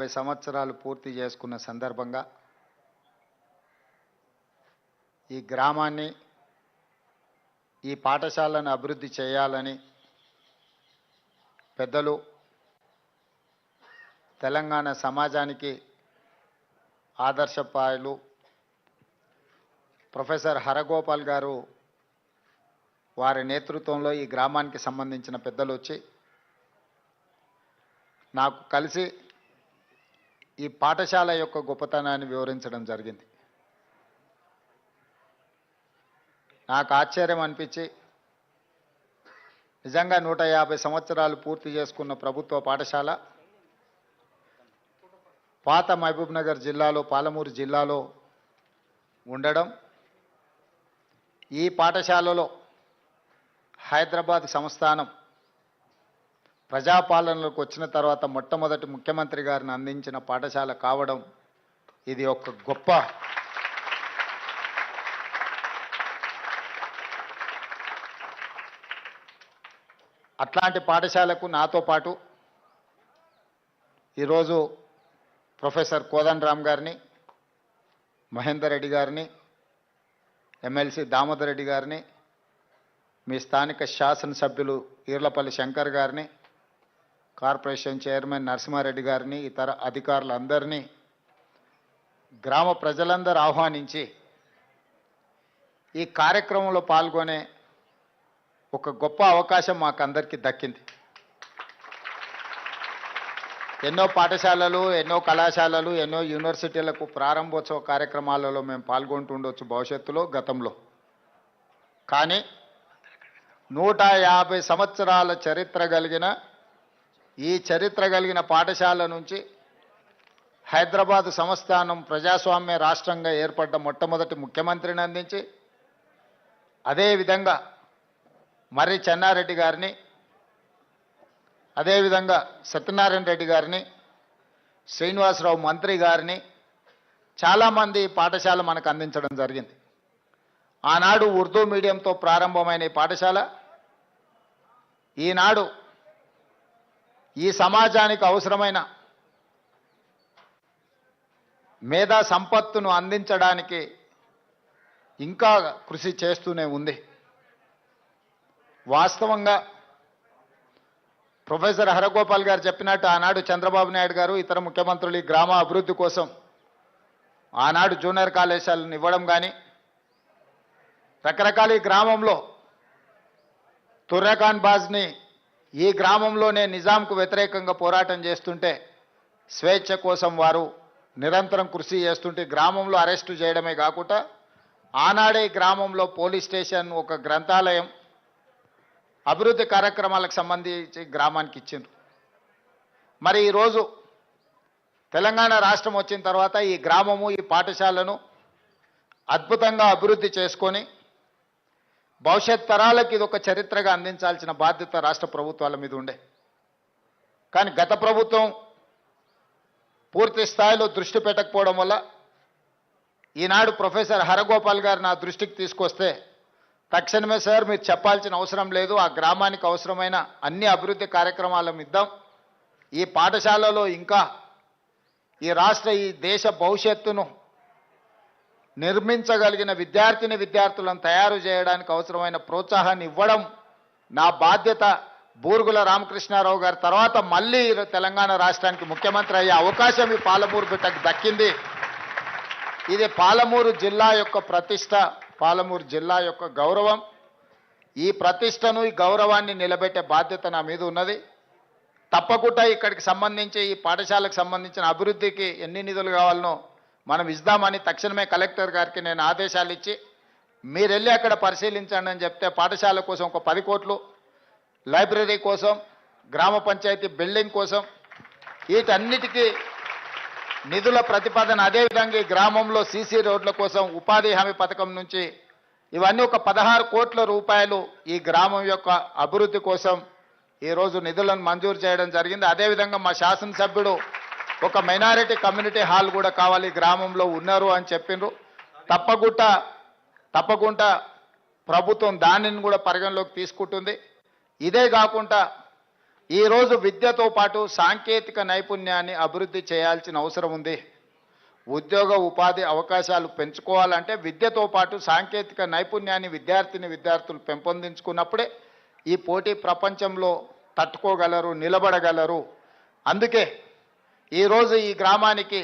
50 సంవత్సరాలు పూర్తి చేసుకున్న సందర్భంగా ఈ గ్రామాన్ని ఈ పాఠశాలను అభివృద్ధి చేయాలని పెద్దలు తెలంగాణ సమాజానికి ఆదర్శప్రాయులు ప్రొఫెసర్ హరగోపాల్ గారు వారి నేతృత్వంలో ఈ గ్రామానికి సంబంధించిన పెద్దలు వచ్చి నాకు కలిసి ఈ పాఠశాల యొక్క గొప్పతనాన్ని వివరించడం జరిగింది. నాకు ఆశ్చర్యం అనిపించి నిజంగా 150 సంవత్సరాలు పూర్తి చేసుకున్న ప్రభుత్వ పాఠశాల పాత మహబూబ్నగర్ జిల్లాలో పాలమూరు జిల్లాలో ఉండడం, ఈ పాఠశాలలో హైదరాబాద్ సంస్థానం ప్రజాపాలనలోకి వచ్చిన తర్వాత మొట్టమొదటి ముఖ్యమంత్రి గారిని అందించిన పాఠశాల కావడం ఇది ఒక గొప్ప అట్లాంటి పాఠశాలకు నాతో పాటు ఈరోజు ప్రొఫెసర్ కోదండరామ్ గారిని, మహేందర్ రెడ్డి గారిని, ఎమ్మెల్సీ దామోదర్ రెడ్డి గారిని, మీ స్థానిక శాసనసభ్యులు ఈర్లపల్లి శంకర్ గారిని, కార్పొరేషన్ చైర్మన్ నరసింహారెడ్డి గారిని, ఇతర అధికారులందరినీ గ్రామ ప్రజలందరూ ఆహ్వానించి ఈ కార్యక్రమంలో పాల్గొనే ఒక గొప్ప అవకాశం మాకందరికీ దక్కింది. ఎన్నో పాఠశాలలు, ఎన్నో కళాశాలలు, ఎన్నో యూనివర్సిటీలకు ప్రారంభోత్సవ కార్యక్రమాలలో మేము పాల్గొంటుండొచ్చు భవిష్యత్తులో, గతంలో. కానీ 150 సంవత్సరాల చరిత్ర కలిగిన ఈ చరిత్ర కలిగిన పాఠశాల నుంచి హైదరాబాద్ సంస్థానం ప్రజాస్వామ్య రాష్ట్రంగా ఏర్పడ్డ మొట్టమొదటి ముఖ్యమంత్రిని అందించి, అదేవిధంగా మర్రి చెన్నారెడ్డి గారిని, అదేవిధంగా సత్యనారాయణ రెడ్డి గారిని, శ్రీనివాసరావు మంత్రి గారిని చాలామంది పాఠశాల మనకు అందించడం జరిగింది. ఆనాడు ఉర్దూ మీడియంతో ప్రారంభమైన ఈ పాఠశాల ఈనాడు ఈ సమాజానికి అవసరమైన మేధా సంపత్తును అందించడానికి ఇంకా కృషి చేస్తూనే ఉంది. వాస్తవంగా ప్రొఫెసర్ హరగోపాల్ గారు చెప్పినట్టు ఆనాడు చంద్రబాబు నాయుడు గారు, ఇతర ముఖ్యమంత్రులు ఈ గ్రామ అభివృద్ధి కోసం ఆనాడు జూనియర్ కళాశాలను ఇవ్వడం కానీ, రకరకాల ఈ గ్రామంలో తుర్రఖాన్ బాజ్ని ఈ గ్రామంలోనే నిజాంకు వ్యతిరేకంగా పోరాటం చేస్తుంటే స్వేచ్ఛ కోసం వారు నిరంతరం కృషి చేస్తుంటే గ్రామంలో అరెస్టు చేయడమే కాకుండా ఆనాడే గ్రామంలో పోలీస్ స్టేషన్, ఒక గ్రంథాలయం, అభివృద్ధి కార్యక్రమాలకు సంబంధించి గ్రామానికి ఇచ్చిండ్రు. మరి ఈరోజు తెలంగాణ రాష్ట్రం వచ్చిన తర్వాత ఈ గ్రామము, ఈ పాఠశాలను అద్భుతంగా అభివృద్ధి చేసుకొని భవిష్యత్ తరాలకు ఇది ఒక చరిత్రగా అందించాల్సిన బాధ్యత రాష్ట్ర ప్రభుత్వాల మీద ఉండే. కానీ గత ప్రభుత్వం పూర్తి స్థాయిలో దృష్టి పెట్టకపోవడం వల్ల ఈనాడు ప్రొఫెసర్ హరగోపాల్ గారు నా దృష్టికి తీసుకొస్తే తక్షణమే సార్ మీరు చెప్పాల్సిన అవసరం లేదు, ఆ గ్రామానికి అవసరమైన అన్ని అభివృద్ధి కార్యక్రమాలను ఇద్దాం, ఈ పాఠశాలలో ఇంకా ఈ రాష్ట్ర, ఈ దేశ భవిష్యత్తును నిర్మించగలిగిన విద్యార్థులను తయారు చేయడానికి అవసరమైన ప్రోత్సాహాన్ని ఇవ్వడం నా బాధ్యత. బూరుగుల రామకృష్ణారావు గారి తర్వాత మళ్ళీ తెలంగాణ రాష్ట్రానికి ముఖ్యమంత్రి అయ్యే అవకాశం ఈ పాలమూరు బిడ్డకు దక్కింది. ఇది పాలమూరు జిల్లా యొక్క ప్రతిష్ట, పాలమూరు జిల్లా యొక్క గౌరవం. ఈ ప్రతిష్టను, ఈ గౌరవాన్ని నిలబెట్టే బాధ్యత నా మీద ఉన్నది. తప్పకుండా ఇక్కడికి సంబంధించి, ఈ పాఠశాలకు సంబంధించిన అభివృద్ధికి ఎన్ని నిధులు కావాలనో మనం ఇద్దామని తక్షణమే కలెక్టర్ గారికి నేను ఆదేశాలు ఇచ్చి, మీరు వెళ్ళి అక్కడ పరిశీలించండి అని చెప్తే పాఠశాల కోసం ఒక 10 కోట్లు, లైబ్రరీ కోసం, గ్రామ పంచాయతీ బిల్డింగ్ కోసం, వీటన్నిటికీ నిధుల ప్రతిపాదన, అదేవిధంగా ఈ గ్రామంలో సీసీ రోడ్ల కోసం, ఉపాధి హామీ పథకం నుంచి ఇవన్నీ ఒక 16 కోట్ల రూపాయలు ఈ గ్రామం యొక్క అభివృద్ధి కోసం ఈరోజు నిధులను మంజూరు చేయడం జరిగింది. అదేవిధంగా మా శాసనసభ్యుడు ఒక మైనారిటీ కమ్యూనిటీ హాల్ కూడా కావాలి, గ్రామంలో ఉన్నారు అని చెప్పిండ్రు. తప్పకుండా ప్రభుత్వం దానిని కూడా పరిగణలోకి తీసుకుంటుంది. ఇదే కాకుండా ఈరోజు విద్యతో పాటు సాంకేతిక నైపుణ్యాన్ని అభివృద్ధి చేయాల్సిన అవసరం ఉంది. ఉద్యోగ ఉపాధి అవకాశాలు పెంచుకోవాలంటే విద్యతో పాటు సాంకేతిక నైపుణ్యాన్ని విద్యార్థులు పెంపొందించుకున్నప్పుడే ఈ పోటీ ప్రపంచంలో తట్టుకోగలరు, నిలబడగలరు. అందుకే ఈరోజు ఈ గ్రామానికి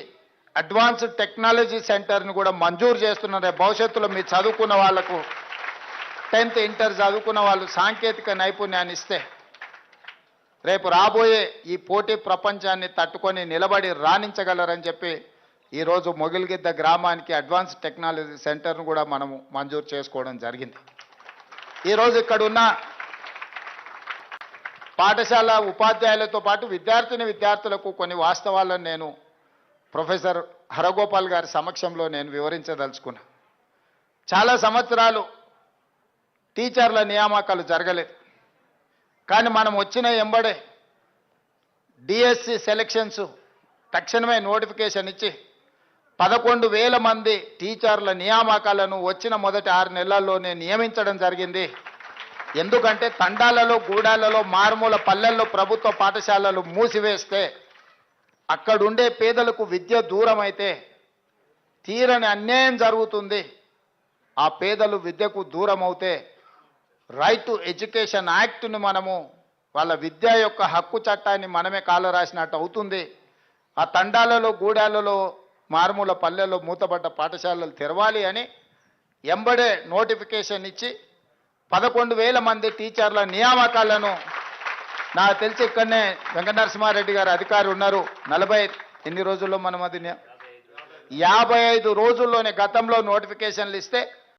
అడ్వాన్స్డ్ టెక్నాలజీ సెంటర్ని కూడా మంజూరు చేస్తున్నారు. భవిష్యత్తులో మీరు చదువుకున్న వాళ్లకు 10th ఇంటర్ చదువుకున్న వాళ్ళు సాంకేతిక నైపుణ్యాన్ని ఇస్తే రేపు రాబోయే ఈ పోటీ ప్రపంచాన్ని తట్టుకొని నిలబడి రాణించగలరని చెప్పి ఈరోజు మొగిలిగిద్ద గ్రామానికి అడ్వాన్స్డ్ టెక్నాలజీ సెంటర్ను కూడా మనము మంజూరు చేసుకోవడం జరిగింది. ఈరోజు ఇక్కడ ఉన్న పాఠశాల ఉపాధ్యాయులతో పాటు విద్యార్థులకు కొన్ని వాస్తవాలను నేను ప్రొఫెసర్ హరగోపాల్ గారి సమక్షంలో నేను వివరించదలుచుకున్నా. చాలా సంవత్సరాలు టీచర్ల నియామకాలు జరగలేదు. కానీ మనం వచ్చిన ఎంబడే డిఎస్సి సెలక్షన్స్ తక్షణమే నోటిఫికేషన్ ఇచ్చి 11,000 మంది టీచర్ల నియామకాలను వచ్చిన మొదటి 6 నెలల్లోనే నియమించడం జరిగింది. ఎందుకంటే తండాలలో, గూడాలలో, మారుమూల పల్లెల్లో ప్రభుత్వ పాఠశాలలు మూసివేస్తే అక్కడుండే పేదలకు విద్య దూరం అయితే తీరని అన్యాయం జరుగుతుంది. ఆ పేదలు విద్యకు దూరం అవుతే రైట్ టు ఎడ్యుకేషన్ యాక్ట్ను మనము వాళ్ళ విద్య యొక్క హక్కు చట్టాన్ని మనమే కాల రాసినట్టు అవుతుంది. ఆ తండాలలో, గూడాలలో, మారుమూల పల్లెల్లో మూతపడ్డ పాఠశాలలు తెరవాలి అని ఎంబడే నోటిఫికేషన్ ఇచ్చి 11,000 మంది టీచర్ల నియామకాలను నాకు తెలిసి ఇక్కడనే వెంకటనరసింహారెడ్డి గారు అధికారి ఉన్నారు. 40 ఎన్ని రోజుల్లో మనం అది 55 రోజుల్లోనే గతంలో నోటిఫికేషన్లు ఇస్తే